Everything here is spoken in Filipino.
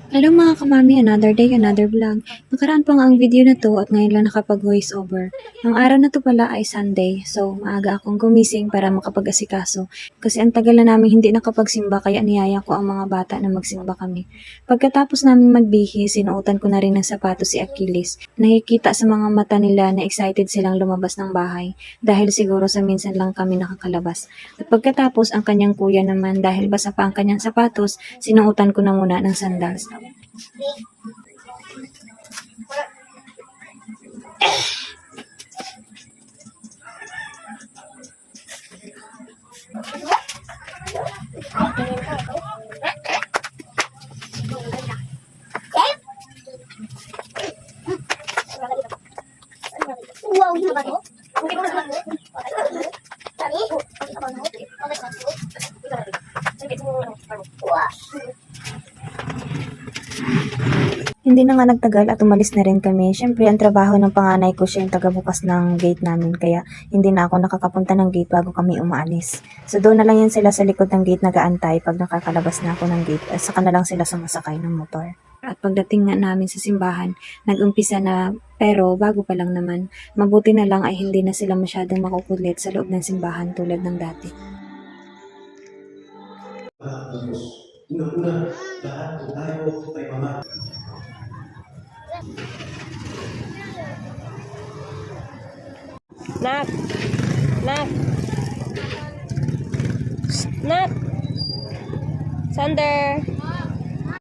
Hello mga kamami, another day, another vlog. Nakaraan pa nga ang video na to at ngayon lang nakapag-voice over. Ang araw na to pala ay Sunday, so maaga akong gumising para makapag-asikaso. Kasi ang tagal na namin hindi nakapagsimba kaya niyaya ko ang mga bata na magsimba kami. Pagkatapos namin magbihis, sinuotan ko na rin ng sapatos si Achilles. Nakikita sa mga mata nila na excited silang lumabas ng bahay dahil siguro sa minsan lang kami nakakalabas. At pagkatapos ang kanyang kuya naman dahil basa pa ang kanyang sapatos, sinuotan ko na muna ng sandals. Wow, hindi ba ito? Hindi ko naman ito. Tani? Wow. Hindi na nga nagtagal at umalis na rin kami. Siyempre, ang trabaho ng panganay ko siya yung tagabukas ng gate namin. Kaya hindi na ako nakakapunta ng gate bago kami umaalis. So doon na lang yan sila sa likod ng gate nag-aantay pag nakakalabas na ako ng gate. At saka na lang sila sumasakay ng motor. At pagdating nga namin sa simbahan, nag-umpisa na pero bago pa lang naman. Mabuti na lang ay hindi na sila masyadong makukulit sa loob ng simbahan tulad ng dati. Una-una, lahat po tayo ay mga Nak! Nak! Nak! Sander!